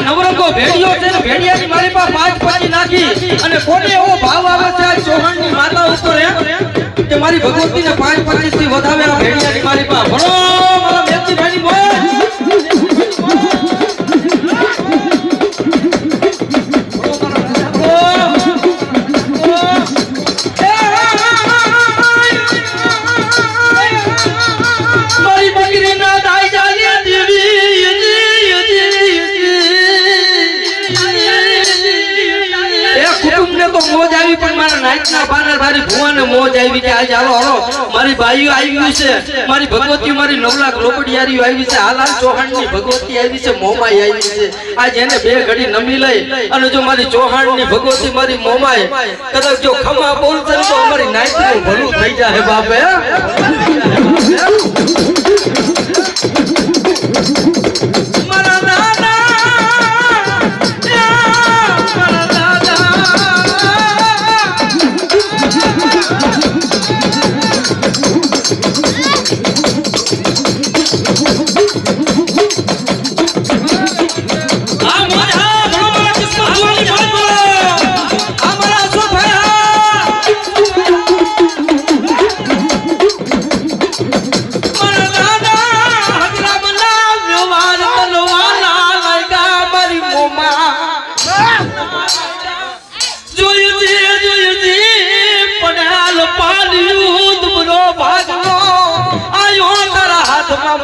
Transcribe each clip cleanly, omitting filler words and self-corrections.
નવરંગો ભેડિયો છે ને ભેડિયાની મારી પાસે 5 પાછી નાખી અને કોને એવો ભાવ આવે છે આ ચૌહાણની માતા ઉપર કે મારી ભગવતીને 5 થી વધારે આ ભેડિયાની મારી પાસે ભણો મારા મેથી ભાઈની બોલ મોજ આવી કે આજ હાલો હાલો મારી બાઈઓ આવી છે મારી ભગવતી મારી 9 લાખ લોબડિયારીઓ આવી છે હાલાલ ચૌહાણની ભગવતી આવી છે મોમાઈ આવી છે આજ એને બે ઘડી નમી લઈ અને જો મારી ચૌહાણની ભગવતી મારી મોમાઈ કદાચ જો ખમા બોલશે તો અમારી નાઈકનું ભલું થઈ જાય બાપે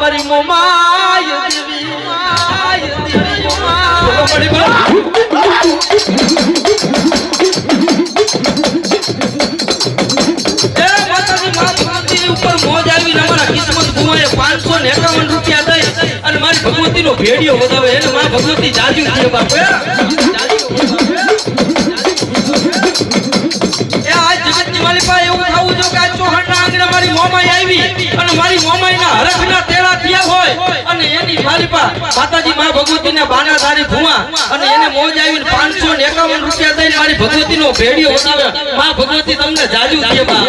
મારી મોમાય દેવી ઉપર મોજ આવી અમારા કિસ્મત ગુમાએ 551 રૂપિયા દઈ અને મારી ભગવતી નો ભેડિયો વધાવે એને મારી ભગવતી જાજુ છે બાપુ એ આ જગતની મારી પાસે એવું થવું જો કે આ ચૌહાણના આંગણે મારી મોમાઈ આવી અને મારી મોમાઈના હરખના તેડા થયા હોય અને એની મારી પાસે માતાજી માં ભગવતીને બાનાધારી ભુવા અને એને મોજ આવીને 551 રૂપિયા દઈને મારી ભગવતીનો ભેડિયો વધાવે માં ભગવતી તમને જાજુ દે બા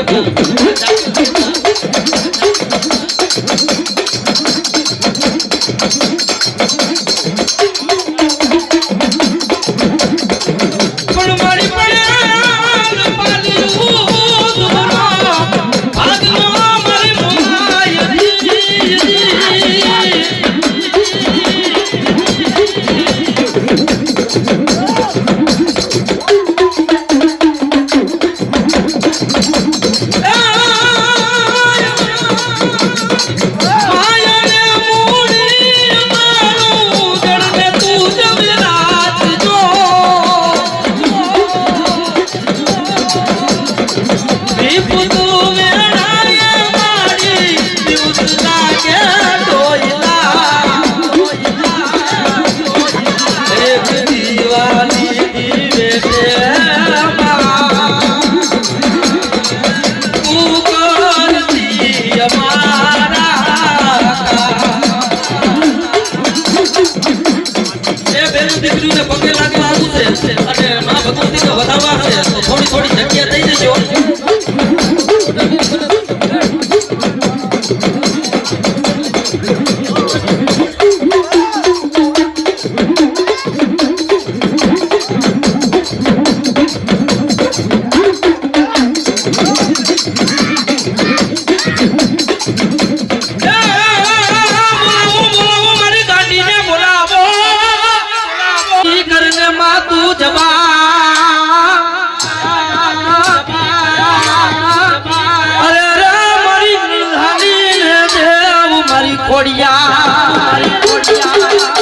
ખોડિયા મારી ખોડિયા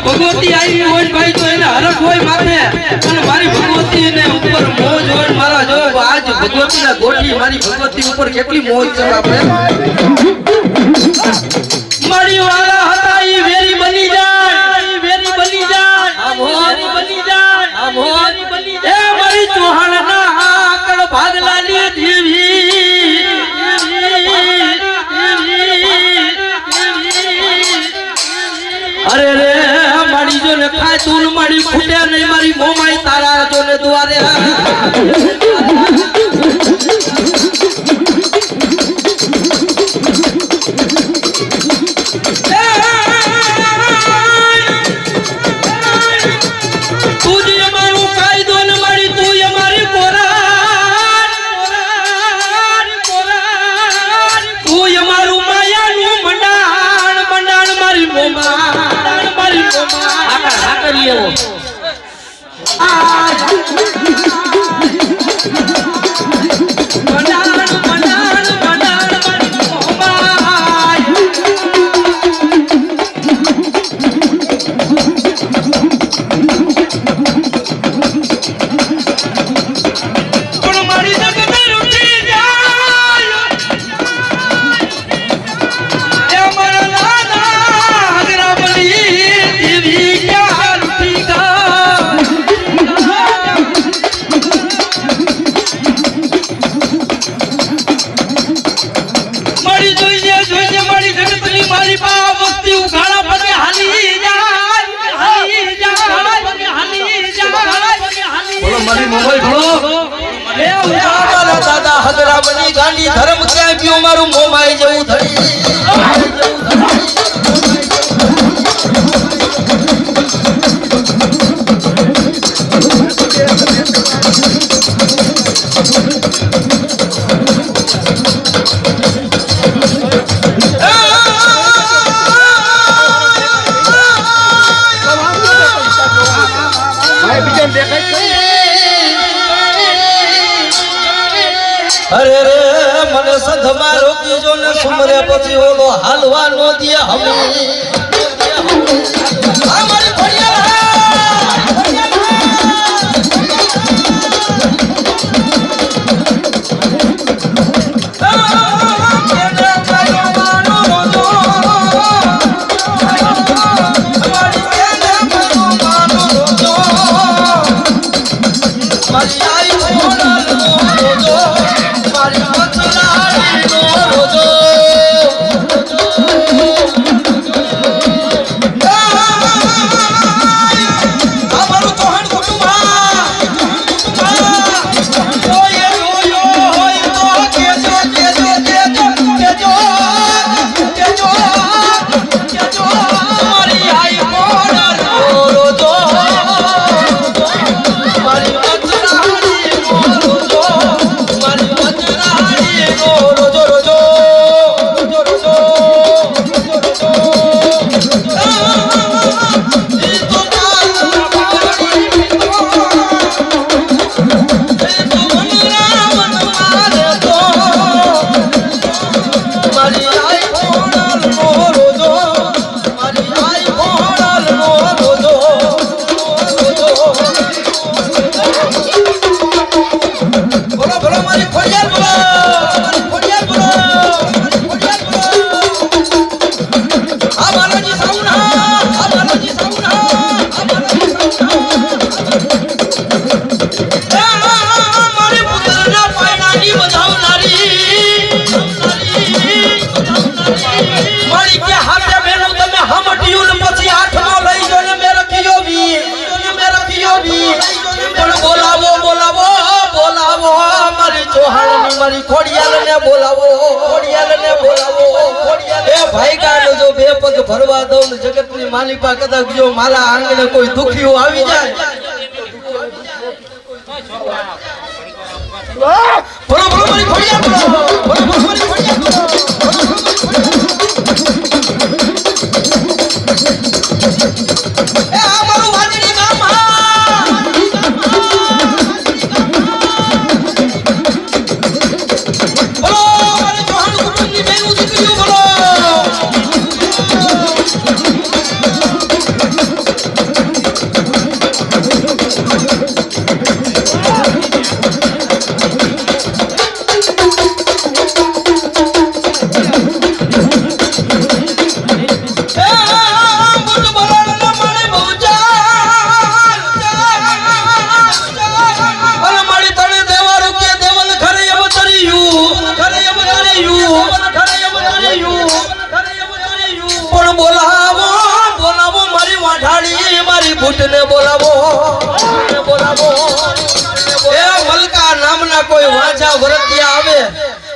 ભગવતી આવી હોય ભાઈ તો એને હરખ હોય માથે અને મારી ભગવતી ને ઉપર મોજ હોય મારા જો આજ ભગવતી ના ગોઠી મારી ભગવતી ઉપર કેટલી મોજ છે આપણે મારી વાલા હતા ઈ વેરી બની જાય વેરી બની જાય આ વેરી બની જાય આ વેરી બની જાય એ મારી ચોહાણ ના આકળ ભાગલાલી દેવી અરે રે મારી જો ને ખાય તું મારી ફૂટ્યા નહીં મારી મોમાઈ તારા જો ને દ્વારે તું જ અમારું કાયદો ને મારી તું અમારી કોરાર તું અમારું માયાનું મંડાણ મંડાણ મારી મોમા દાદા હગરા બની ગાંડી ધર્મ ક્યાં ગયો મારું મોમાઈ જેવું થડી અરે રે મને સંધમાં રોકી જો ને સુમરે પછી ઓલો હાલવા નો દે હમે અમારી મારી ખોડિયાલને બોલાવો ખોડિયાલને બોલાવો એ ભાઈ ગાનો જો બે પગ ભરવા દઉં ને જગતની માલિકા કદાચ જો મારા આંગણે કોઈ દુખીઓ આવી જાય બોલો બોલો મારી ખોડિયાલ બોલો બોલો બોલો મારી ખોડિયાલ બોલો એ આ મારું વાદળી ગામ બોલો મારી જોહાણ કુટુંબની બેનું દીકરીઓ બોલો ભૂતને બોલાવો એ મલકા નામના કોઈ વાંચા વરતિયા આવે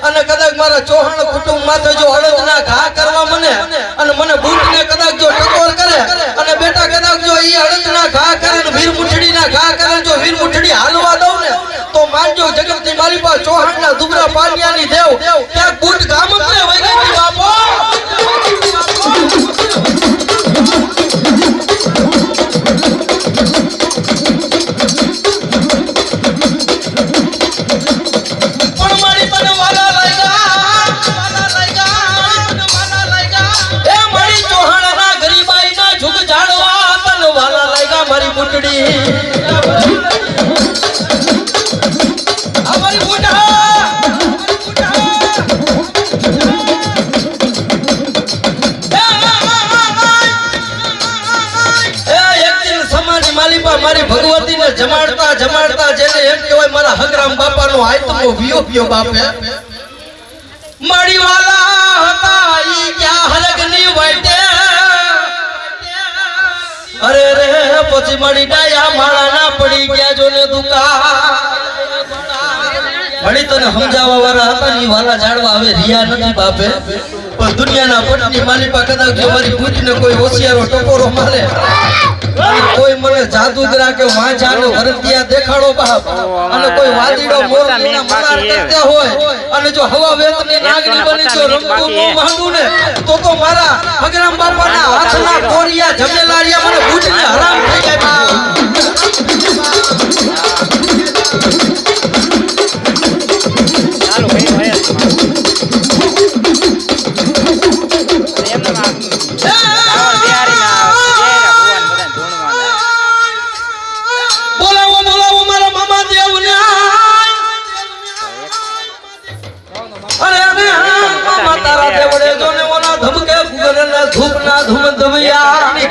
અને કદાચ મારા ચૌહાણ કુટુંબ માથે જો અડદના ઘા કરવા મને અને મને ભૂતને કદાચ જો ટકોર કરે અને બેટા કદાચ જો ઈ અડદના ઘા કરે ને વીર મુઠડીના ઘા કરે જો વીર મુઠડી હાલવા દઉં ને તો માનજો જગતની મારી પાસે ચૌહાણના દુબરા પાનિયાની દેવ ત્યાં ભૂત ગામ જ ને વઈ ગઈ બાપો મારી ભગવતીને જમાડતા જમાડતા જેને એમ કહેવાય મારા હગરામ બાપાનો આયતમો વિયો વિયો બાપે મારી વાલા હતા ઈ ક્યાં હરગની વાટે અરે રે પછી મારી ડાયા માળા ના પડી ગયા જોને દુકા મળી તને સમજાવવા વાળા હતા ની વાલા જાડવા હવે રિયા નથી બાપે પણ દુનિયાના પટની માલિકા કદાચ જો મારી ભૂતને કોઈ હોશિયારો ટકોરો મારે કોઈ મને જાદુગરા કે વાંઝાનો વરતિયા દેખાડો બાપ અને કોઈ વાદીડો મોરના મનાર કરતા હોય અને જો હવા વેતની નાગણી બની જો રમતું નો માંડું ને તો મારા હગરામ બાપાના હાથના કોરિયા જમેલારિયા મને ભૂતને હરામ થઈ જાય ચાલો ભાઈ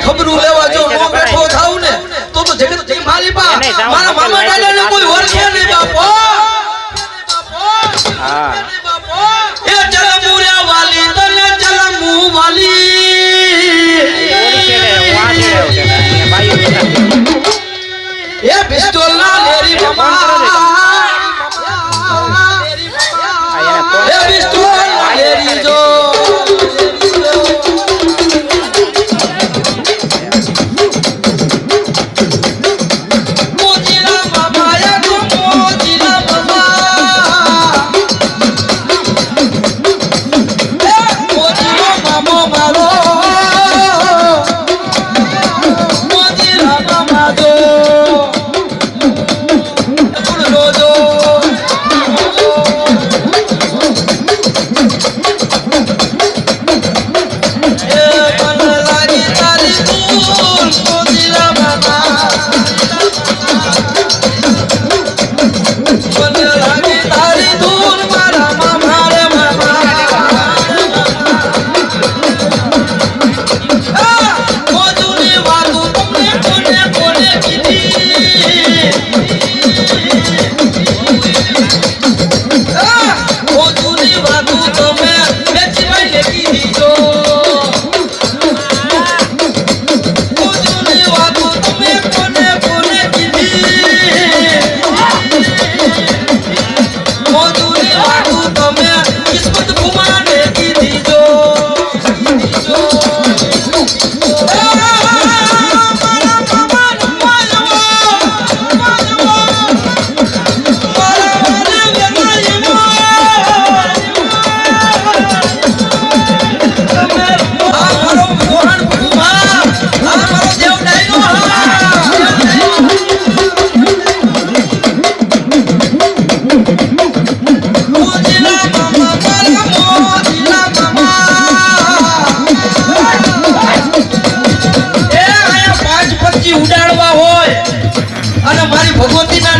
ખબરું લેવા જો નો બેઠો થાવ ને તો જગતની માલિકા મારા મામા દાદાને કોઈ ઓળખે નહીં બાપો હા એ ચલમુરા વાલી તને ચલમુ વાલી એ પિસ્તોલ ના લેરી મામા એ પિસ્તોલ ના લેરી જો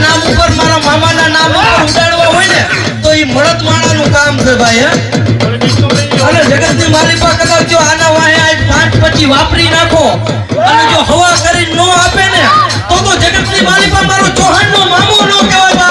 નામ ઉપર મારા મામાના નામ ઉપર ઉડાડવા હોય ને તો ઈ મળદ માણાનું કામ છે ભાઈ હે અને જગતની માલિકા કદાચ જો આના વાહે આજ 5 પછી વાપરી નાખો અને જો હવા કરી નો આપે ને તો જગતની માલિકા મારો ચૌહાણનો મામો નો કહેવાય બા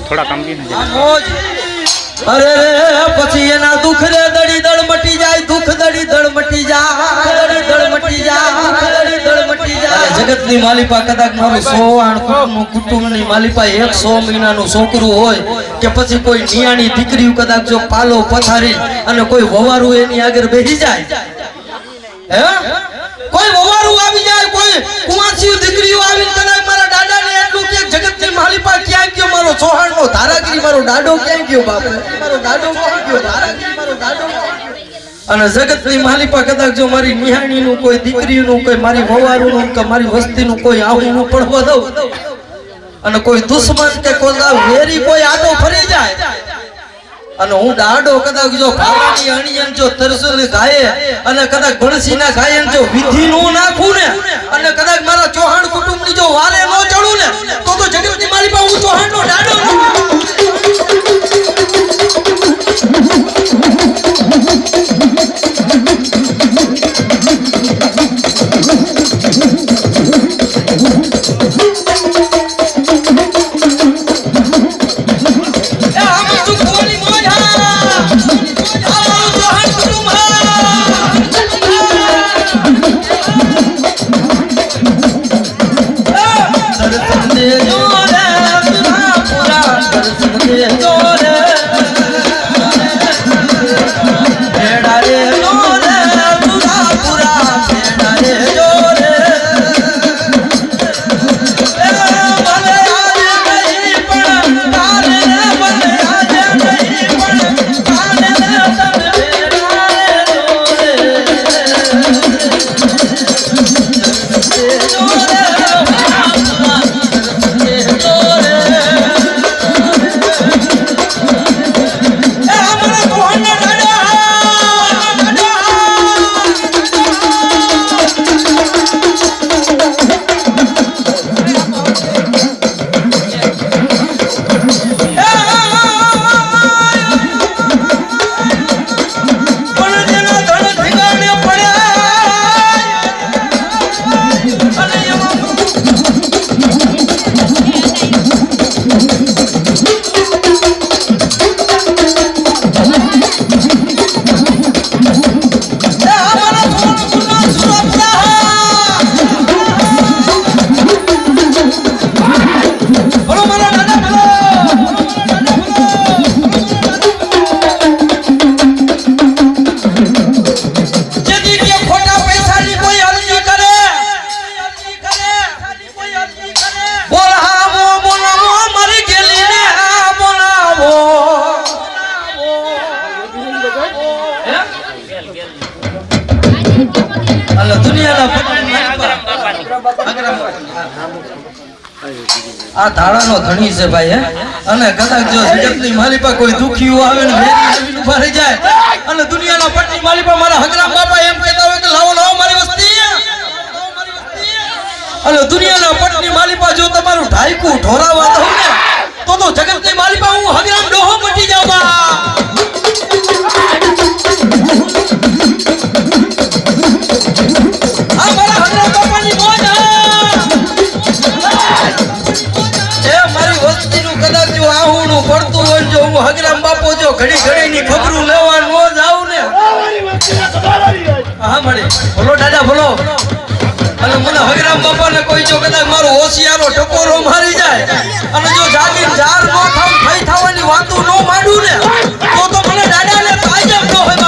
थोड़ा कम भी नहीं अरे પછી એના દુખ રે દડી દળ મટી જાય દુખ દડી દળ મટી જાય દડી દળ મટી જાય દડી દળ મટી જાય જગતની માલિકા કદાચ મારું 100 કુટુંબની માલિકા 100 મહિનાનું છોકરું હોય કે પછી કોઈ નિયાણી દીકરી કદાચ જો પાલો પથારી અને કોઈ વવારું એની આગળ બેસી જાય હે કોઈ વવારું આવી જાય કોઈ કુંવાસી દીકરીઓ આવીને કદાચ મારા દાદાને એટલું કે જગતની માલિકા ક્યાં ગયો મારો ચૌહાણનો ધારાગીરી મારો દાડો ક્યાં ગયો બાપ મારો દાડો ક્યાં ગયો ધારાગીરી મારો દાડો અને જગતની માલિકા કદાચ જો મારી નિહાણીનું કોઈ દીકરીનું કોઈ મારી વવારુનું કે મારી વસ્તીનું કોઈ આવું પડવા દઉં અને કોઈ દુશ્મન કે કોઈ વેરી કોઈ આડો ફરી જાય અને હું દાડો કદાચ જો ભાવાની અણિયન જો તરસુલ ગાયે અને કદાચ ગણસીના ગાયન જો વિધિ નું નાખું ને અને કદાચ મારા ચૌહાણ કુટુંબની જો વારે નો ચડું ને તો જગતની માલિકા હું ચૌહાણનો દાડો દર્શન દેજો આ ધાડાનો ધણી છે ભાઈ હે અને કદાચ જો જગતની માલિપા કોઈ દુખીઓ આવે ને વેરી આવીને ઉભા રહી જાય અને દુનિયાના પટની માલિપા મારા હગરામ બાપા એમ કહેતા હોય કે લાવો લાવો મારી વસ્તી અને દુનિયાના પટની માલિપા જો તમારું ઢાઈકું ઢોરાવા દઉં ને તો જગતની માલિપા હું હગરામ ડોહો મટી જાઉં બા આ મારા હગરામ બાપાની મોજ કદાચ જો આહુનું પડતું હોય જો હું હગરામ બાપો જો ઘડી ઘડીની ખબરું લેવા નો જાઉં ને હા મળે બોલો દાદા બોલો અને મને હગરામ બાપાને કોઈ જો કદાચ મારો હોશિયારો ટકોરો મારી જાય અને જો જાગીર જાર નો થાવ થઈ થવાની વાતો નો માંડું ને તો મને દાદાને કાયમ નો હોય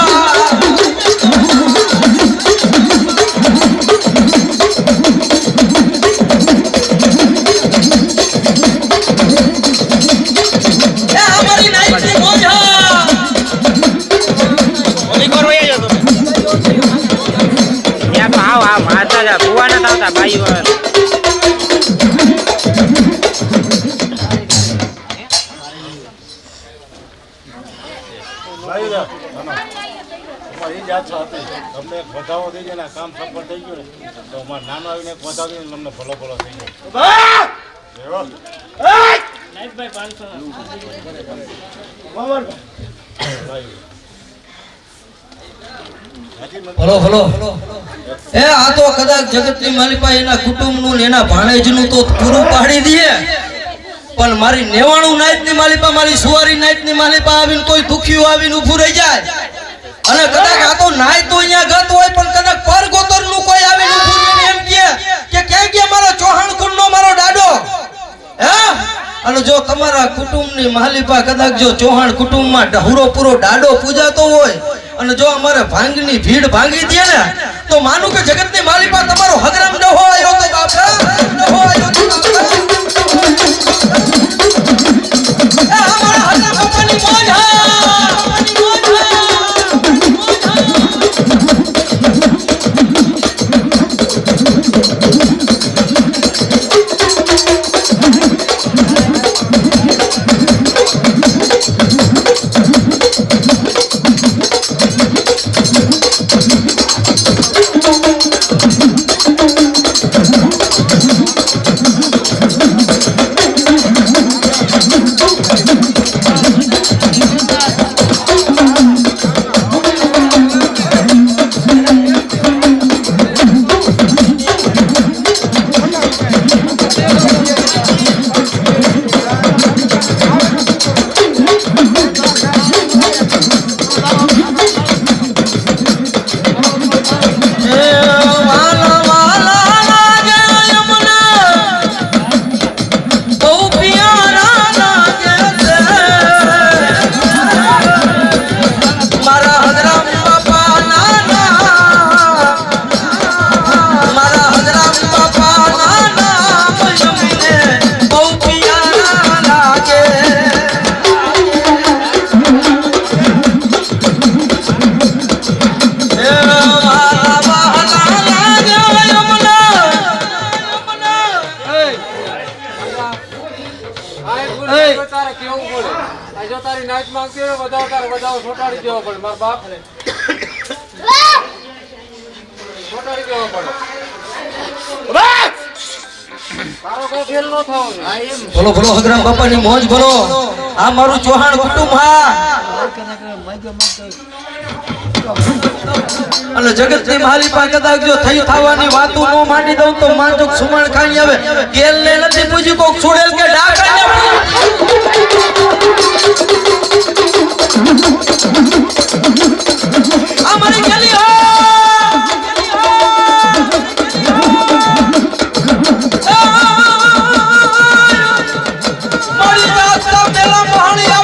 કામ સફળ થઈ ગયું ને તો નાનો આવીને પહોંચાડી તમને ભલો ભલો થઈ ગયો ભલો એ આ તો કદાચ જગતની માલિપા એના કુટુંબનું એના ભાણેજનું તો પૂરું પાડી દે પણ મારી 99 નાઈટની માલિપા મારી સુવારી નાઈટની માલિપા આવીને કોઈ દુખીઓ આવીને ઊભું રહી જાય અને કદાચ આ તો નાય તો અહીંયા ગત હોય પણ કદાચ પરગોતરનું કોઈ આવીને ઊભું રહીને એમ કે ક્યાં ગયા મારો ચૌહાણ કુળનો મારો દાડો હે અને જો તમારા કુટુંબની માલિપા કદાચ જો ચૌહાણ કુટુંબમાં ડહુરો પૂરો દાડો પૂજાતો હોય અને જો અમારે ભાંગની ભીડ ભાંગી દે ને તો માનું કે જગતની માલિપા તમારો હગરામ ન હોય તો બાપા ન હોય તો એ અમારા હગરામ બાપાની મોજ છોટાડી દેવો પડે મારા બાપ ને છોટાડી દેવો પડે બોલો બોલો હગરામ બાપાની મોજ બોલો આ મારું ચૌહાણ કુટુંબ હા અને જગતની માલિપા કદાચ જો થઈ થવાની વાતો નો માંડી દઉં તો માંજોક સુમણ ખાઈ આવે કેલ ને નથી પૂજી કોક છોડેલ કે ડાકને અમારી ગલી હો મારી વાત મેલા મહાણી